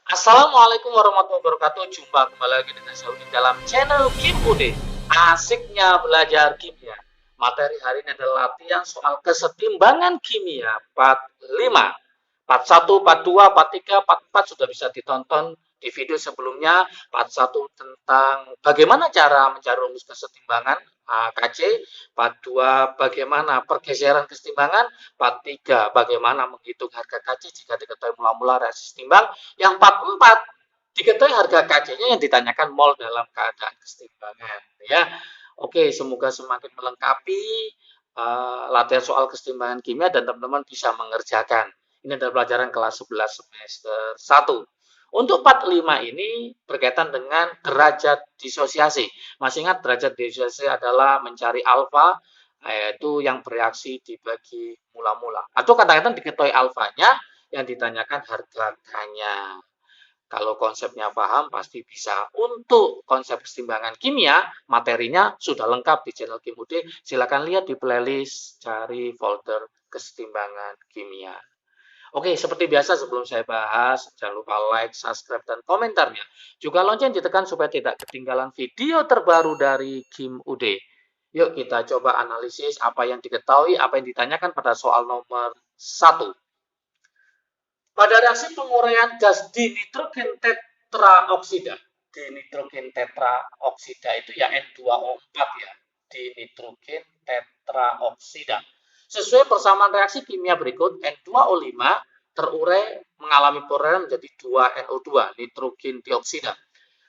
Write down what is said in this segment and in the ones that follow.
Assalamualaikum warahmatullahi wabarakatuh. Jumpa kembali lagi dengan saya di dalam channel Kim Ude. Asiknya belajar kimia. Materi hari ini adalah latihan soal kesetimbangan kimia part 5. Part 1, part 2, part 3, part 4 sudah bisa ditonton di video sebelumnya. Part 1 tentang bagaimana cara mencari rumus kesetimbangan KC. Part 2 bagaimana pergeseran kesetimbangan. Part 3 bagaimana menghitung harga KC jika diketahui mula-mula reaksi setimbang. Yang part 4 diketahui harga KC-nya yang ditanyakan mol dalam keadaan kesetimbangan ya. Oke, semoga semakin melengkapi latihan soal kesetimbangan kimia dan teman-teman bisa mengerjakan. Ini adalah pelajaran kelas 11 semester 1. Untuk part 5 ini berkaitan dengan derajat disosiasi. Masih ingat derajat disosiasi adalah mencari alfa, yaitu yang bereaksi dibagi mula-mula. Atau kadang-kadang diketahui alfanya, yang ditanyakan harganya. Kalau konsepnya paham, pasti bisa. Untuk konsep kesetimbangan kimia, materinya sudah lengkap di channel Kimude. Silakan lihat di playlist, cari folder kesetimbangan kimia. Oke, seperti biasa sebelum saya bahas, jangan lupa like, subscribe, dan komentarnya. Juga lonceng ditekan supaya tidak ketinggalan video terbaru dari Kim Ude. Yuk kita coba analisis apa yang diketahui, apa yang ditanyakan pada soal nomor 1. Pada reaksi penguraian gas dinitrogen tetraoksida, dinitrogen tetraoksida itu ya N2O4 ya, dinitrogen tetraoksida. Sesuai persamaan reaksi kimia berikut, N2O5 terurai mengalami perurai menjadi 2NO2, nitrogen dioksida.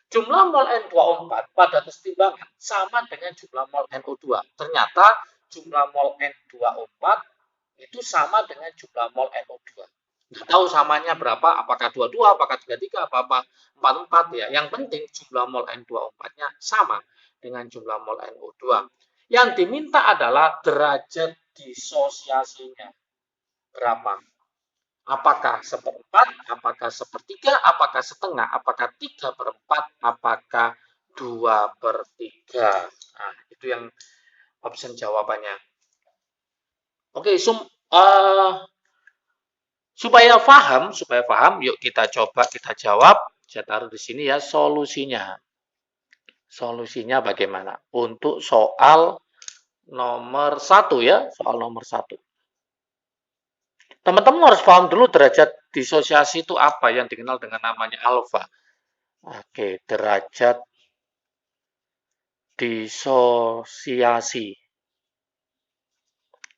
Jumlah mol N2O4 pada kesetimbangan sama dengan jumlah mol NO2. Ternyata jumlah mol N2O4 itu sama dengan jumlah mol NO2. Nggak tahu samanya berapa, apakah 22, apakah 33, apa 44 ya. Yang penting jumlah mol N2O4-nya sama dengan jumlah mol NO2. Yang diminta adalah derajat disosiasinya. Berapa? Apakah seperempat, apakah sepertiga, apakah setengah, apakah 3/4, apakah 2/3. Nah, itu yang option jawabannya. Oke, supaya paham, yuk kita coba kita jawab. Saya taruh di sini ya solusinya. Solusinya bagaimana? Untuk soal nomor 1 ya, soal nomor 1. Teman-teman harus paham dulu derajat disosiasi itu apa yang dikenal dengan namanya alfa. Oke, derajat disosiasi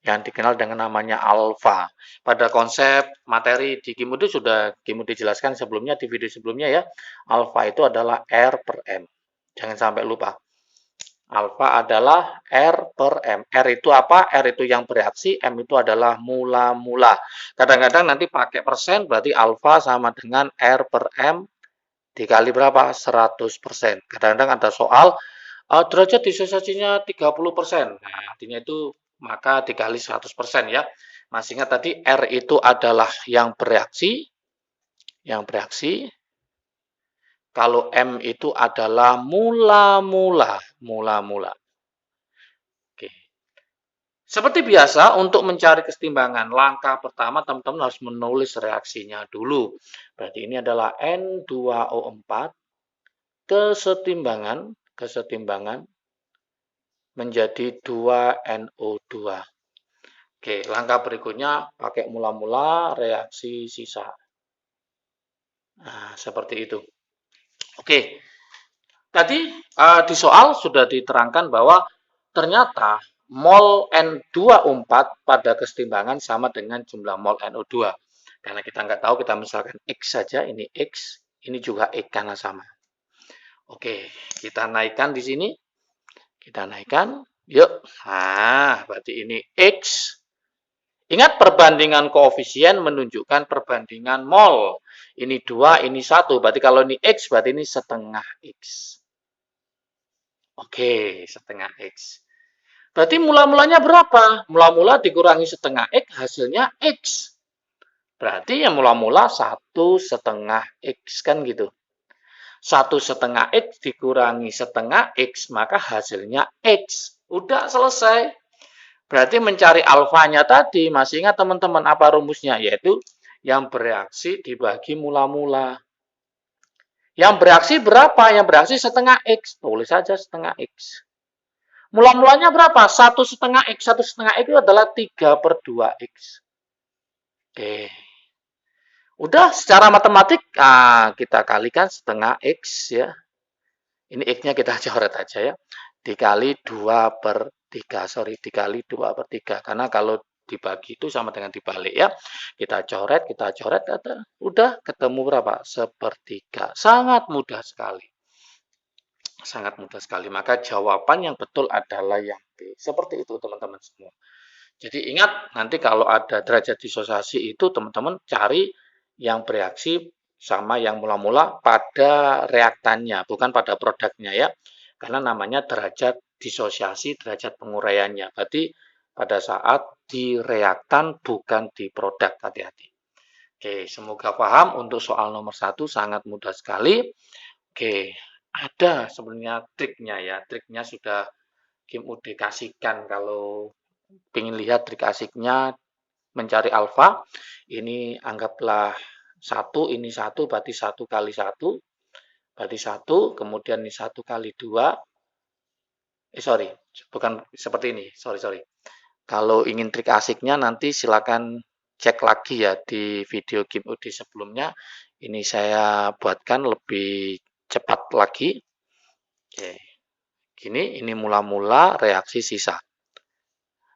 yang dikenal dengan namanya alfa. Pada konsep materi di Kimude sudah Kimude jelaskan sebelumnya di video sebelumnya ya. Alfa itu adalah R per M. Jangan sampai lupa. Alfa adalah R per M. R itu apa? R itu yang bereaksi, M itu adalah mula-mula. Kadang-kadang nanti pakai persen, berarti alfa sama dengan R per M dikali berapa? 100%. Kadang-kadang ada soal, derajat disosiasinya 30%. Nah, artinya itu maka dikali 100% ya. Masih ingat tadi R itu adalah yang bereaksi. Kalau M itu adalah mula-mula. Oke. Seperti biasa, untuk mencari kesetimbangan, langkah pertama teman-teman harus menulis reaksinya dulu. Berarti ini adalah N2O4 kesetimbangan menjadi 2NO2. Oke, langkah berikutnya pakai mula-mula reaksi sisa. Nah, seperti itu. Oke, tadi di soal sudah diterangkan bahwa ternyata mol N2O4 pada kesetimbangan sama dengan jumlah mol NO2. Karena kita nggak tahu, kita misalkan X saja, ini X, ini juga X karena sama. Oke, kita naikkan di sini. Kita naikkan, yuk. Nah, berarti ini X. Ingat perbandingan koefisien menunjukkan perbandingan mol. Ini 2, ini 1. Berarti kalau ini X, berarti ini setengah X. Oke, setengah X. Berarti mula-mulanya berapa? Mula-mula dikurangi setengah X, hasilnya X. Berarti yang mula-mula 1/2 X, kan gitu. 1/2 X dikurangi setengah X, maka hasilnya X. Udah selesai. Berarti mencari alfanya tadi, masih ingat teman-teman apa rumusnya? Yaitu yang bereaksi dibagi mula-mula. Yang bereaksi berapa? Yang bereaksi setengah X. Tulis saja setengah X. Mula-mulanya berapa? 1,5 X. 1,5 X itu adalah 3/2X. Oke. Udah secara matematik, kita kalikan setengah X ya. Ini X-nya kita coret aja ya. Dikali 2/3. Sorry, dikali 2/3. Karena kalau dibagi itu sama dengan dibalik ya. Kita coret, udah ketemu berapa? 1/3. Sangat mudah sekali. Sangat mudah sekali. Maka jawaban yang betul adalah yang B. Seperti itu teman-teman semua. Jadi ingat, nanti kalau ada derajat disosiasi itu teman-teman cari yang bereaksi sama yang mula-mula pada reaktannya, bukan pada produknya ya. Karena namanya derajat disosiasi, derajat penguraiannya. Berarti pada saat di reaktan bukan di produk, hati-hati. Oke, semoga paham. Untuk soal nomor 1 sangat mudah sekali. Oke, ada sebenarnya triknya ya. Triknya sudah Kim UD kasihkan. Kalau ingin lihat trik asiknya mencari alfa, ini anggaplah 1, ini 1, berarti 1 kali 1, berarti 1, kemudian ini 1 kali 2, sorry, bukan seperti ini, sorry. Kalau ingin trik asiknya nanti silakan cek lagi ya di video Kim UD sebelumnya, ini saya buatkan lebih cepat lagi. Oke, gini, ini mula-mula reaksi sisa.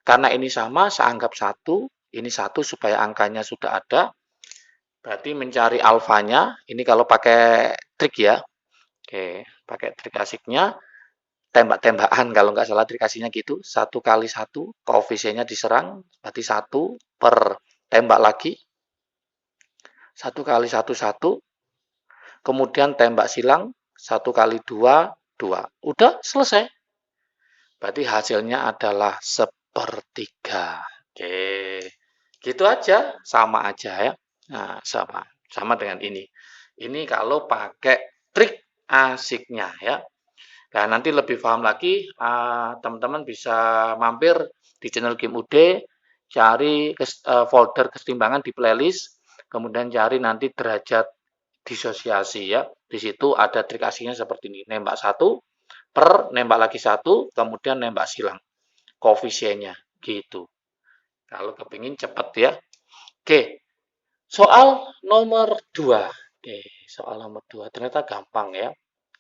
Karena ini sama, saya anggap 1, ini 1 supaya angkanya sudah ada. Berarti mencari alfanya, ini kalau pakai trik ya. Oke, pakai trik asiknya, tembak-tembakan kalau nggak salah trik asiknya gitu. 1 kali 1, koefisiennya diserang, berarti 1 per tembak lagi. 1 kali 1, 1. Kemudian tembak silang, 1 kali 2, 2. Udah selesai. Berarti hasilnya adalah 1/3. Oke, gitu aja, sama aja ya. Nah, sama dengan ini. Ini kalau pakai trik asiknya ya. Nah, nanti lebih paham lagi, teman-teman bisa mampir di channel Kim UD, cari folder kesetimbangan di playlist, kemudian cari nanti derajat disosiasi ya. Di situ ada trik asiknya seperti ini, nembak 1 per nembak lagi 1, kemudian nembak silang. Koefisiennya gitu. Kalau kepingin cepat ya. Oke. Soal nomor 2. Oke, soal nomor 2 ternyata gampang ya.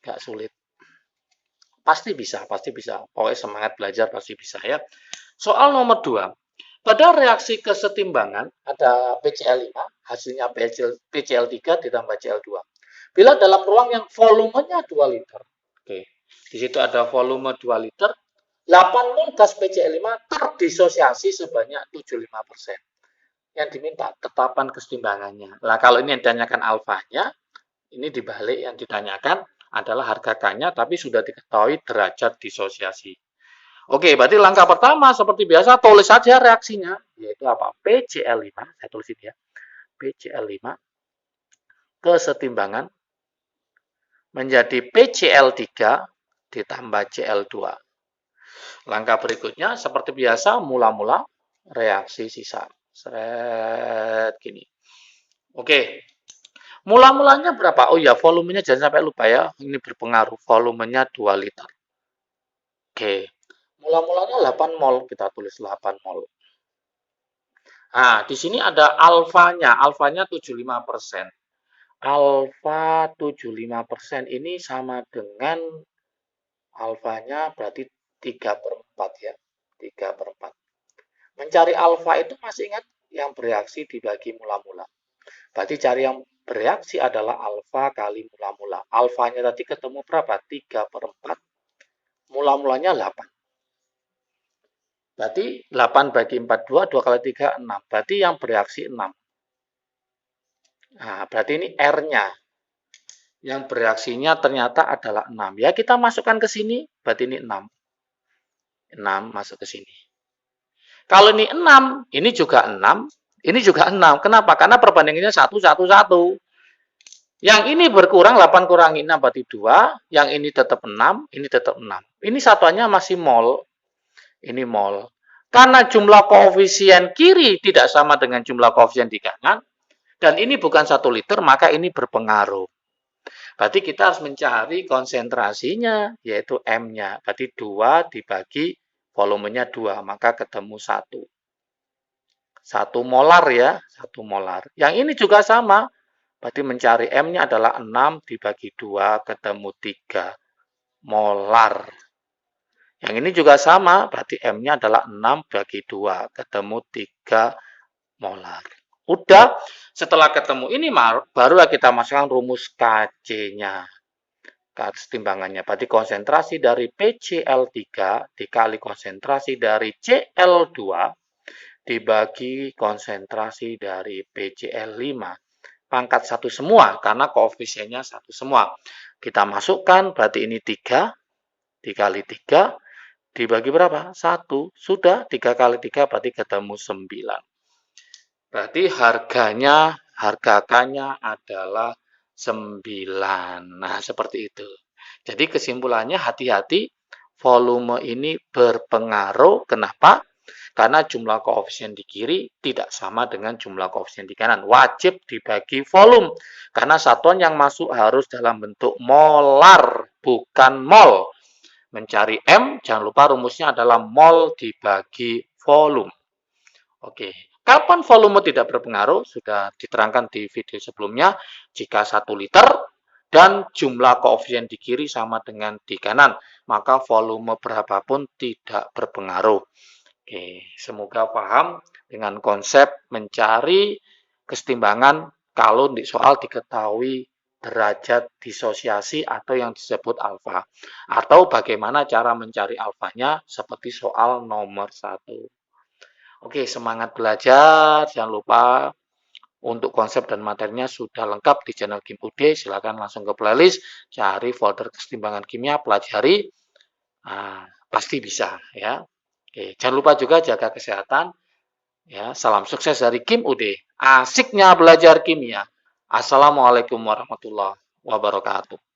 Nggak sulit. Pasti bisa. Pokoknya semangat belajar pasti bisa ya. Soal nomor 2. Pada reaksi kesetimbangan ada PCl5, hasilnya PCl3 ditambah Cl2. Bila dalam ruang yang volumenya 2 liter. Oke. Di situ ada volume 2 liter. 8 mol gas PCl5 terdisosiasi sebanyak 75%. Yang diminta tetapan kesetimbangannya. Nah, kalau ini yang ditanyakan alfanya, ini dibalik yang ditanyakan adalah harga K-nya, tapi sudah diketahui derajat disosiasi. Oke, berarti langkah pertama seperti biasa, tulis saja reaksinya, yaitu apa? PCl5, saya tulis ini ya, PCl5 kesetimbangan menjadi PCl3 ditambah Cl2. Langkah berikutnya, seperti biasa, mula-mula reaksi sisa. Seret gini. Oke. Mula-mulanya berapa? Oh ya, volumenya jangan sampai lupa ya. Ini berpengaruh. Volumenya 2 liter. Oke. Mula-mulanya 8 mol. Kita tulis 8 mol. Nah, di sini ada alfanya. Alfanya 75%. Alfa 75% ini sama dengan alfanya berarti 3/4 ya. 3/4. Mencari alfa itu masih ingat yang bereaksi dibagi mula-mula. Berarti cari yang bereaksi adalah alfa kali mula-mula. Alfanya tadi ketemu berapa? 3/4. Mula-mulanya 8. Berarti 8 bagi 4, 2. 2 kali 3, 6. Berarti yang bereaksi 6. Nah, berarti ini R-nya. Yang bereaksinya ternyata adalah 6. Ya, kita masukkan ke sini. Berarti ini 6. 6 masuk ke sini. Kalau ini 6, ini juga 6, ini juga 6. Kenapa? Karena perbandingannya 1, 1, 1. Yang ini berkurang, 8 kurangi 6 berarti 2. Yang ini tetap 6, ini tetap 6. Ini satuannya masih mol. Ini mol. Karena jumlah koefisien kiri tidak sama dengan jumlah koefisien di kanan, dan ini bukan 1 liter, maka ini berpengaruh. Berarti kita harus mencari konsentrasinya, yaitu M-nya. Berarti 2 dibagi volumenya 2, maka ketemu 1. 1 molar ya, 1 molar. Yang ini juga sama, berarti mencari M-nya adalah 6 dibagi 2, ketemu 3 molar. Yang ini juga sama, berarti M-nya adalah 6 bagi 2, ketemu 3 molar. Udah, setelah ketemu ini barulah kita masukkan rumus Kc-nya. Kesetimbangannya, berarti konsentrasi dari PCl3 dikali konsentrasi dari Cl2 dibagi konsentrasi dari PCl5. Pangkat 1 semua, karena koefisiennya 1 semua. Kita masukkan, berarti ini 3 dikali 3, dibagi berapa? 1. Sudah, 3 kali 3 berarti ketemu 9. Berarti harga K-nya adalah 9. Nah, seperti itu. Jadi kesimpulannya hati-hati, volume ini berpengaruh. Kenapa? Karena jumlah koefisien di kiri tidak sama dengan jumlah koefisien di kanan. Wajib dibagi volume. Karena satuan yang masuk harus dalam bentuk molar, bukan mol. Mencari M, jangan lupa rumusnya adalah mol dibagi volume. Oke, kapan volume tidak berpengaruh? Sudah diterangkan di video sebelumnya. Jika 1 liter dan jumlah koefisien di kiri sama dengan di kanan, maka volume berapapun tidak berpengaruh. Oke, semoga paham dengan konsep mencari kesetimbangan kalau di soal diketahui derajat disosiasi atau yang disebut alfa. Atau bagaimana cara mencari alfanya seperti soal nomor 1. Oke, semangat belajar. Jangan lupa untuk konsep dan materinya sudah lengkap di channel Kim UD. Silakan langsung ke playlist, cari folder kesetimbangan kimia, pelajari. Pasti bisa ya. Oke, jangan lupa juga jaga kesehatan. Ya, salam sukses dari Kim UD. Asiknya belajar kimia. Assalamualaikum warahmatullahi wabarakatuh.